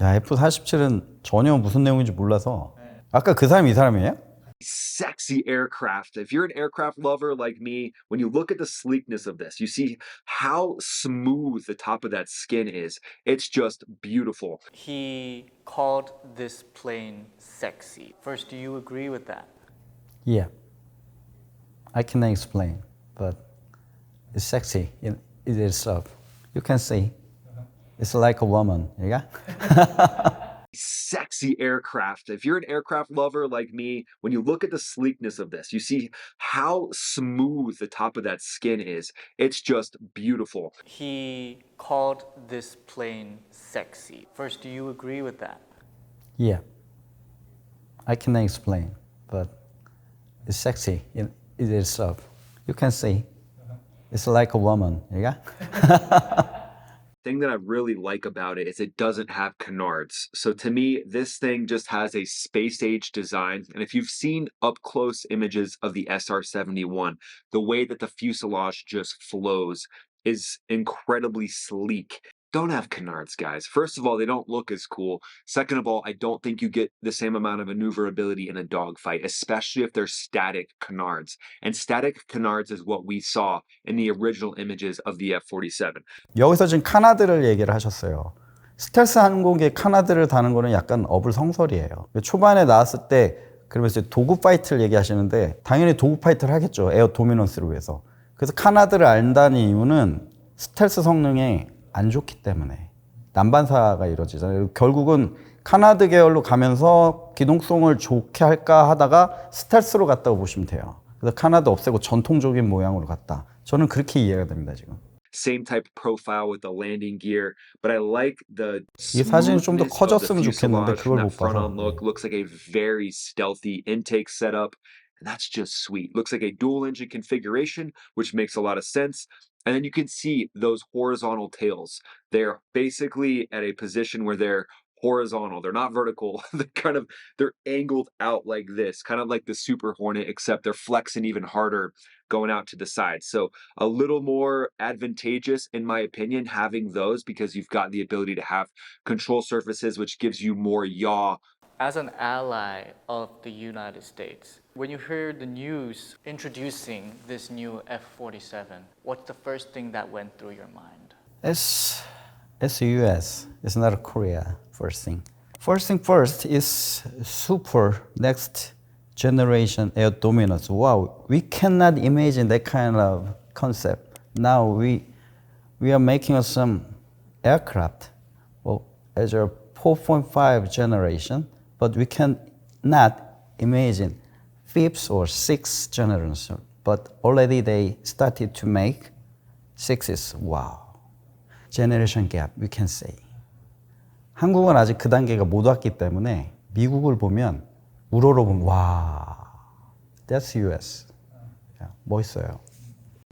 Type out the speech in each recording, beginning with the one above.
야, F-47은 전혀 무슨 내용인지 몰라서. 아까 그 사람이 이 사람이에요? Sexy aircraft. If you're an aircraft lover like me, when you look at the sleekness of this, you see how smooth the top of that skin is. It's just beautiful. He called this plane sexy. First, do you agree with that? Yeah. I cannot explain, but it's sexy in it itself. You can see. It's like a woman, yeah? Sexy aircraft. If you're an aircraft lover like me, when you look at the sleekness of this, you see how smooth the top of that skin is. It's just beautiful. He called this plane sexy. First, do you agree with that? Yeah. I cannot explain, but it's sexy in it itself. You can see. It's like a woman, yeah? Thing that I really like about it is it doesn't have canards. So to me, this thing just has a space age design. And if you've seen up close images of the SR-71, the way that the fuselage just flows is incredibly sleek. Don't have canards, guys. First of all, they don't look as cool. Second of all, I don't think you get the same amount of maneuverability in a dogfight, especially if they're static canards. And static canards is what we saw in the original images of the F-47. 여기서 지금 카나드를 얘기를 하셨어요. 스텔스 항공기의 카나드를 다는 거는 약간 어불성설이에요. 초반에 나왔을 때 그러면서 도구 파이트를 얘기하시는데 당연히 도구 파이트를 하겠죠. 에어 도미넌스를 위해서. 그래서 카나드를 안다는 이유는 스텔스 성능이 안 좋기 때문에 난반사가 이루어지잖아요. 결국은 카나드 계열로 가면서 기동성을 좋게 할까 하다가 스텔스로 갔다고 보시면 돼요. 그래서 카나드 없애고 전통적인 모양으로 갔다. 저는 그렇게 이해가 됩니다, 지금. Same type of profile with the landing gear, but I like the 이 사진이 좀 더 smoothness of the 커졌으면 좋겠는데 fuselage from 그걸 that 못 front 봐서. on look. Looks like a very stealthy intake setup, and that's just sweet. Looks like a dual engine configuration, which makes a lot of sense. And then you can see those horizontal tails. They're basically at a position where they're horizontal. They're not vertical. They're angled out like this, kind of like the Super Hornet, except they're flexing even harder going out to the side. So a little more advantageous, in my opinion, having those because you've got the ability to have control surfaces, which gives you more yaw. As an ally of the United States, when you hear the news introducing this new F-47, what's the first thing that went through your mind? It's US. It's not Korea, first thing. First thing first is super next generation air dominance. Wow, we cannot imagine that kind of concept. Now we are making some aircraft as a 4.5 generation, but we cannot imagine fifth or sixth generation. But already they started to make sixes. Wow. Generation gap, we can say. 한국은 아직 그 단계가 못 왔기 때문에 미국을 보면 우러러보면 와, that's US. 멋있어요.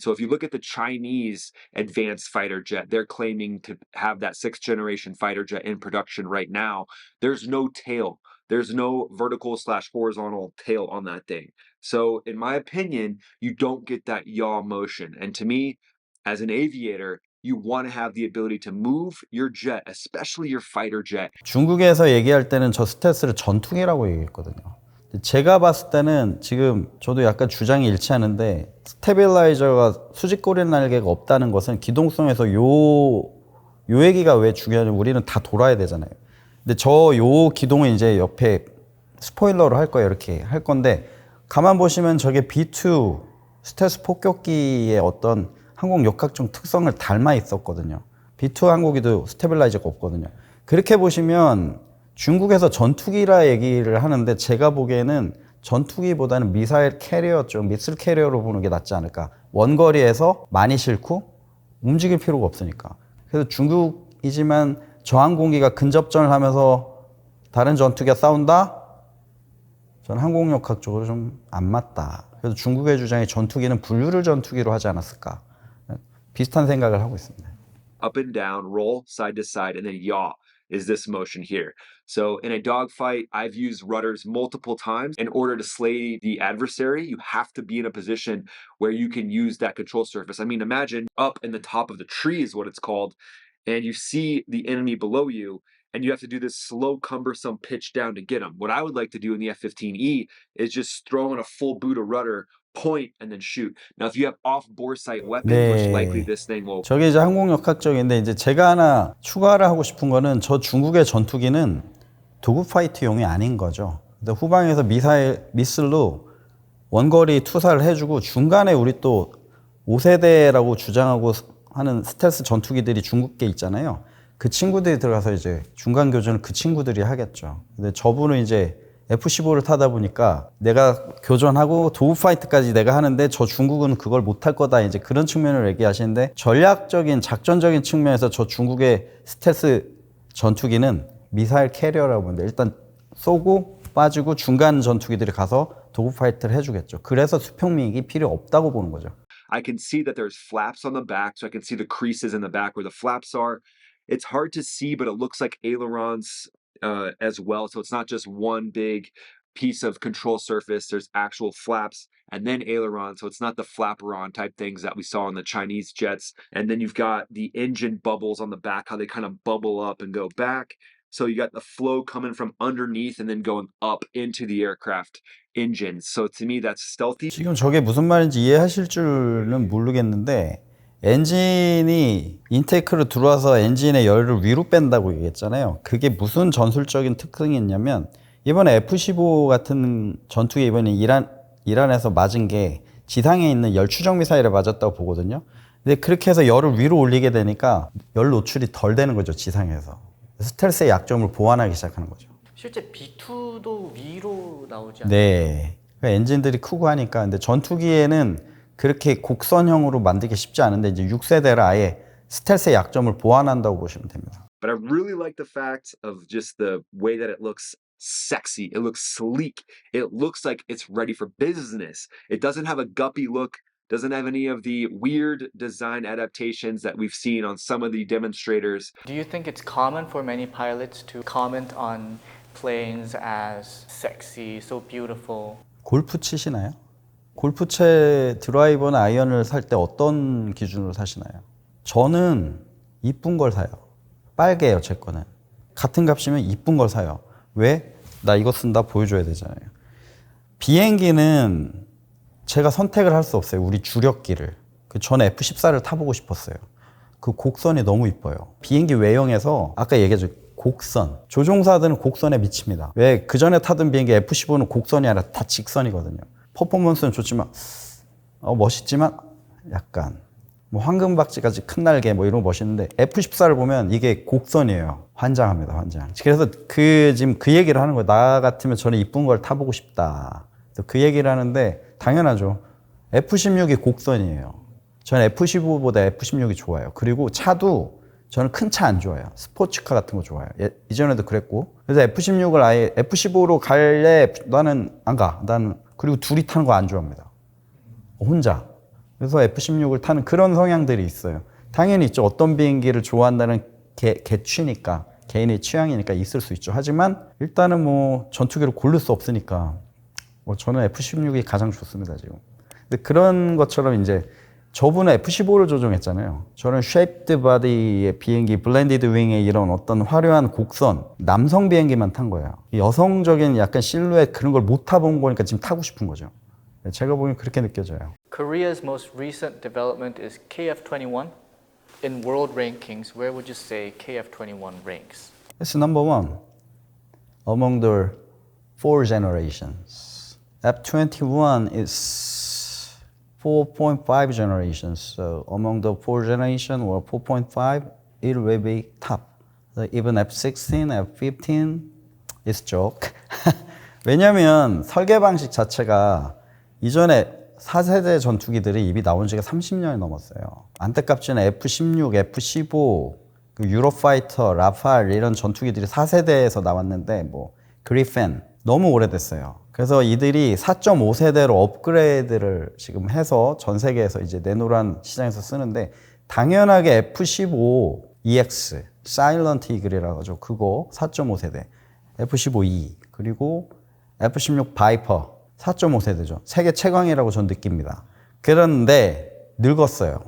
So if you look at the Chinese advanced fighter jet, they're claiming to have that sixth generation fighter jet in production right now. There's no tail. There's no vertical / horizontal tail on that thing. So in my opinion, you don't get that yaw motion. And to me, as an aviator, you want to have the ability to move your jet, especially your fighter jet. 중국에서 얘기할 때는 저 스텔스를 전투기라고 얘기했거든요. 제가 봤을 때는 지금 저도 약간 주장이 일치하는데 스테빌라이저가 수직꼬리 날개가 없다는 것은 기동성에서 요 얘기가 왜 중요하냐면 우리는 다 돌아야 되잖아요. 근데 요 기동은 이제 옆에 스포일러로 할 거예요. 이렇게 할 건데 가만 보시면 저게 B2 스텔스 폭격기의 어떤 항공 역학적 특성을 닮아 있었거든요. B2 항공기도 스테빌라이저가 없거든요. 그렇게 보시면 중국에서 전투기라 얘기를 하는데 제가 보기에는 전투기보다는 미사일 캐리어 쪽, 미슬 캐리어로 보는 게 낫지 않을까. 원거리에서 많이 싣고 움직일 필요가 없으니까. 그래서 중국이지만 저항공기가 근접전을 하면서 다른 전투기가 싸운다? 저는 항공역학적으로 좀 안 맞다. 그래서 중국의 주장이 전투기는 분류를 전투기로 하지 않았을까. 비슷한 생각을 하고 있습니다. Up and down, roll side to side, and then yaw is this motion here. So in a dogfight, I've used rudders multiple times. In order to slay the adversary, you have to be in a position where you can use that control surface. I mean, imagine up in the top of the tree is what it's called, and you see the enemy below you, and you have to do this slow, cumbersome pitch down to get them. What I would like to do in the F-15E is just throw in a full boot of rudder, point, and then shoot. Now, if you have off-bore sight weapons, which likely 네. this thing will 저게 이제 항공역학적인데 이제 제가 하나 추가를 하고 싶은 거는 저 중국의 전투기는 도구 파이트용이 아닌 거죠. 근데 후방에서 미슬로 원거리 투사를 해주고 중간에 우리 또 5세대라고 주장하고 하는 스텔스 전투기들이 중국계 있잖아요. 그 친구들이 들어가서 이제 중간 교전을 그 친구들이 하겠죠. 근데 저분은 이제 F-15를 타다 보니까 내가 교전하고 도구 파이트까지 내가 하는데 저 중국은 그걸 못할 거다 이제 그런 측면을 얘기하시는데 전략적인 작전적인 측면에서 저 중국의 스텔스 전투기는 미사일 캐리어라고 보는데 일단 쏘고 빠지고 중간 전투기들이 가서 도구 파이트를 해주겠죠. 그래서 수평미익이 필요 없다고 보는 거죠. I can see that there's flaps on the back, so I can see the creases in the back where the flaps are. It's hard to see, but it looks like ailerons as well. So it's not just one big piece of control surface. There's actual flaps and then ailerons. So it's not the flaperon type things that we saw in the Chinese jets. And then you've got the engine bubbles on the back, how they kind of bubble up and go back. So you got the flow coming from underneath and then going up into the aircraft engines. So to me, that's stealthy. 지금 저게 무슨 말인지 이해하실 줄은 모르겠는데 엔진이 인테이크로 들어와서 엔진의 열을 위로 뺀다고 얘기했잖아요. 그게 무슨 전술적인 특징이 있냐면 이번에 F-15 같은 전투기 이번에 이란에서 맞은 게 지상에 있는 열 추적 미사일에 맞았다고 보거든요. 근데 그렇게 해서 열을 위로 올리게 되니까 열 노출이 덜 되는 거죠, 지상에서. 스텔스의 약점을 보완하기 시작하는 거죠. 실제 B2도 위로 나오지 않나요? 네. 그러니까 엔진들이 크고 하니까. 근데 전투기에는 그렇게 곡선형으로 만들기 쉽지 않은데 이제 6세대를 아예 스텔스의 약점을 보완한다고 보시면 됩니다. But I really like the fact of just the way that it looks sexy. It looks sleek. It looks like it's ready for business. It doesn't have a guppy look, doesn't have any of the weird design adaptations that we've seen on some of the demonstrators. Do you think it's common for many pilots to comment on planes as sexy, so beautiful? 골프 치시나요? 골프채 드라이버나 아이언을 살 때 어떤 기준으로 사시나요? 저는 이쁜 걸 사요. 빨개요, 제 거는. 같은 값이면 이쁜 걸 사요. 왜? 나 이거 쓴다 보여줘야 되잖아요. 비행기는 제가 선택을 할 수 없어요. 우리 주력기를. 저는 F-14를 타보고 싶었어요. 그 곡선이 너무 이뻐요. 비행기 외형에서 아까 얘기했죠. 곡선. 조종사들은 곡선에 미칩니다. 왜? 그 전에 타던 비행기 F-15는 곡선이 아니라 다 직선이거든요. 퍼포먼스는 좋지만 멋있지만 약간 뭐 황금박쥐까지 큰 날개 뭐 이런 거 멋있는데 F-14를 보면 이게 곡선이에요. 환장합니다, 환장. 그래서 지금 그 얘기를 하는 거예요. 나 같으면 저는 이쁜 걸 타보고 싶다. 그 얘기를 하는데 당연하죠. F-16이 곡선이에요. 저는 F-15보다 F-16이 좋아요. 그리고 차도 저는 큰 차 안 좋아해요. 스포츠카 같은 거 좋아해요. 이전에도 그랬고. 그래서 F-16을 아예 F-15로 갈래? 나는 안 가. 나는 그리고 둘이 타는 거 안 좋아합니다. 혼자. 그래서 F-16을 타는 그런 성향들이 있어요. 당연히 있죠. 어떤 비행기를 좋아한다는 개취니까, 개인의 취향이니까 있을 수 있죠. 하지만 일단은 뭐 전투기를 고를 수 없으니까 뭐 저는 F-16이 가장 좋습니다, 지금. 근데 그런 것처럼 이제 저분은 F-15를 조종했잖아요. 저는 쉐이프드 바디의 비행기, 블렌디드 윙의 이런 어떤 화려한 곡선, 남성 비행기만 탄 거예요. 여성적인 약간 실루엣 그런 걸 못 타본 거니까 지금 타고 싶은 거죠. 제가 보기엔 그렇게 느껴져요. Korea's most recent development is KF-21. In world rankings, where would you say KF-21 ranks? It's number one among the 4 generations. F-21 is 4.5 generations. So among the 4 generation or 4.5, it will be top. So even F-16, F-15 is joke. 왜냐면 설계 방식 자체가 이전에 4세대 전투기들이 이미 나온 지가 30년이 넘었어요. 안타깝지는 F-16, F-15, 그 유로파이터, 라팔 이런 전투기들이 4세대에서 나왔는데 뭐 그리펜 너무 오래됐어요. 그래서 이들이 4.5세대로 업그레이드를 지금 해서 전 세계에서 이제 내노란 시장에서 쓰는데 당연하게 F-15 EX, 사일런트 이글이라고 하죠. 그거 4.5세대, F-15E 그리고 F-16 바이퍼 4.5세대죠. 세계 최강이라고 전 느낍니다. 그런데 늙었어요.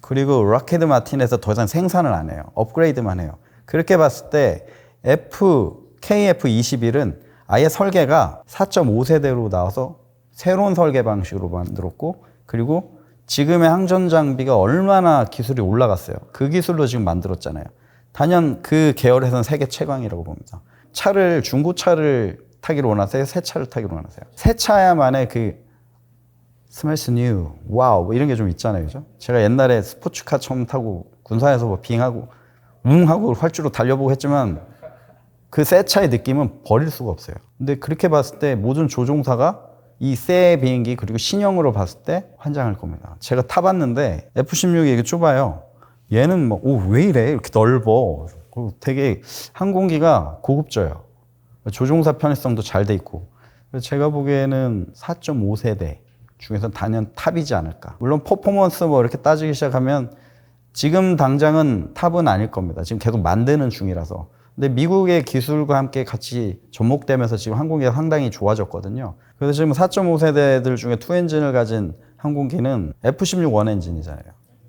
그리고 락헤드 마틴에서 더 이상 생산을 안 해요. 업그레이드만 해요. 그렇게 봤을 때 KF21은 아예 설계가 4.5세대로 나와서 새로운 설계 방식으로 만들었고, 그리고 지금의 항전 장비가 얼마나 기술이 올라갔어요. 그 기술로 지금 만들었잖아요. 단연 그 계열에서는 세계 최강이라고 봅니다. 중고차를 타기로 원하세요? 새 차를 타기로 원하세요? 새 차야만의 그 smells new, 와우 뭐 이런 게 좀 있잖아요. 그죠? 제가 옛날에 스포츠카 처음 타고 군산에서 뭐 빙하고 하고 활주로 달려보고 했지만 그 새 차의 느낌은 버릴 수가 없어요. 근데 그렇게 봤을 때 모든 조종사가 이 새 비행기 그리고 신형으로 봤을 때 환장할 겁니다. 제가 타봤는데 F-16이 이게 좁아요. 얘는 뭐, 왜 이래? 이렇게 넓어. 그리고 되게 항공기가 고급져요. 조종사 편의성도 잘 돼 있고. 그래서 제가 보기에는 4.5세대 중에서 단연 탑이지 않을까. 물론 퍼포먼스 뭐 이렇게 따지기 시작하면 지금 당장은 탑은 아닐 겁니다. 지금 계속 만드는 중이라서. 근데 미국의 기술과 함께 같이 접목되면서 지금 항공기가 상당히 좋아졌거든요. 그래서 지금 4.5세대들 중에 투엔진을 가진 항공기는 F-16 원엔진이잖아요.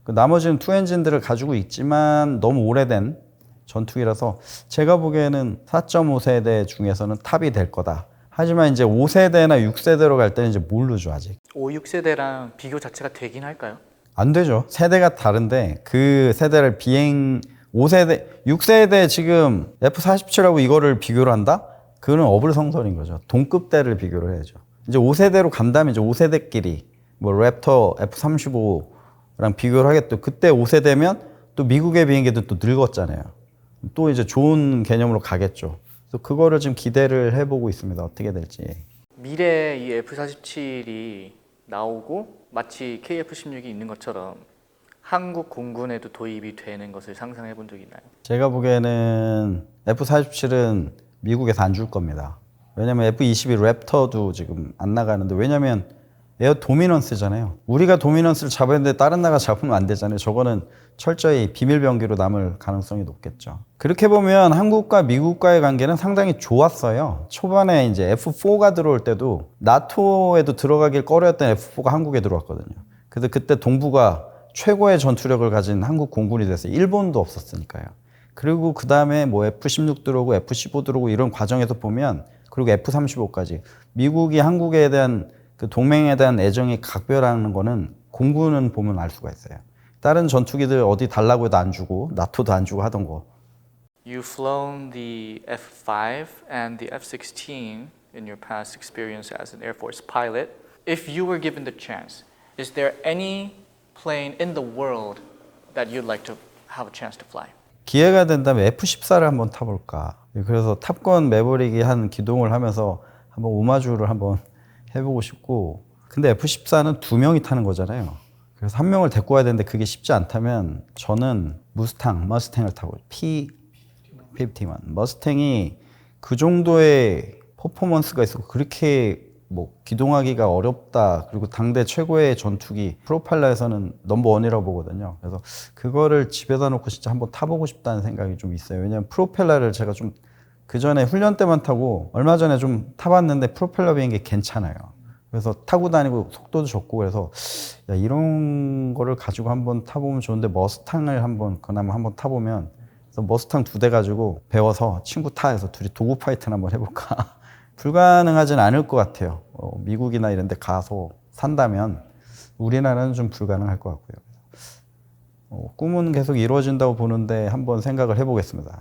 나머지는 투엔진들을 가지고 있지만 너무 오래된 전투기라서 제가 보기에는 4.5세대 중에서는 탑이 될 거다. 하지만 이제 5세대나 6세대로 갈 때는 이제 모르죠, 아직. 5, 6세대랑 비교 자체가 되긴 할까요? 안 되죠. 세대가 다른데 그 세대를 5세대, 6세대 지금 F-47하고 이거를 비교를 한다? 그거는 어불성설인 거죠. 동급대를 비교를 해야죠. 이제 5세대로 간다면 이제 5세대끼리 뭐 랩터 F-35랑 비교를 하겠죠. 그때 5세대면 또 미국의 비행기도 또 늙었잖아요. 또 이제 좋은 개념으로 가겠죠. 그래서 그거를 지금 기대를 해보고 있습니다. 어떻게 될지. 미래에 이 F-47이 나오고 마치 KF-16이 있는 것처럼 한국 공군에도 도입이 되는 것을 상상해 본 적이 있나요? 제가 보기에는 F-47은 미국에서 안 줄 겁니다. 왜냐면 F-22 랩터도 지금 안 나가는데, 왜냐면 에어 도미넌스잖아요. 우리가 도미넌스를 잡아야 되는데 다른 나라가 잡으면 안 되잖아요. 저거는 철저히 비밀병기로 남을 가능성이 높겠죠. 그렇게 보면 한국과 미국과의 관계는 상당히 좋았어요. 초반에 이제 F4가 들어올 때도 나토에도 들어가길 꺼려했던 F4가 한국에 들어왔거든요. 그래서 그때 동부가 최고의 전투력을 가진 한국 공군이 됐어요. 일본도 없었으니까요. 그리고 그 다음에 뭐 F-16 들어오고 F-15 들어오고 이런 과정에서 보면, 그리고 F-35까지 미국이 한국에 대한 그 동맹에 대한 애정이 각별하는 거는 공군은 보면 알 수가 있어요. 다른 전투기들 어디 달라고 해도 안 주고 나토도 안 주고 하던 거. You've flown the F-5 and the F-16 in your past experience as an Air Force pilot. If you were given the chance, is there any plane in the world that you'd like to have a chance to fly? 기회가 된다면 F-14를 한번 타볼까. 그래서 탑건 매버릭이 한 기동을 하면서 한번 오마주를 한번 해보고 싶고, 근데 F-14는 2명이 타는 거잖아요. 그래서 1명을 데리고 와야 되는데 그게 쉽지 않다면 저는 머스탱을 타고 P-51 머스탱이 그 정도의 퍼포먼스가 있었고 그렇게 뭐 기동하기가 어렵다, 그리고 당대 최고의 전투기 프로펠러에서는 넘버원이라고 보거든요. 그래서 그거를 집에다 놓고 진짜 한번 타보고 싶다는 생각이 좀 있어요. 왜냐하면 프로펠러를 제가 좀 그 전에 훈련 때만 타고 얼마 전에 좀 타봤는데 프로펠러 비행기 괜찮아요. 그래서 타고 다니고 속도도 좋고, 그래서 야, 이런 거를 가지고 한번 타보면 좋은데 머스탕을 한번 그나마 한번 타보면, 그래서 머스탕 2대 가지고 배워서 친구 타해서 둘이 도구 파이트를 한번 해볼까. 불가능하진 않을 것 같아요. 미국이나 이런 데 가서 산다면 우리나라는 좀 불가능할 것 같고요. 꿈은 계속 이루어진다고 보는데 한번 생각을 해보겠습니다.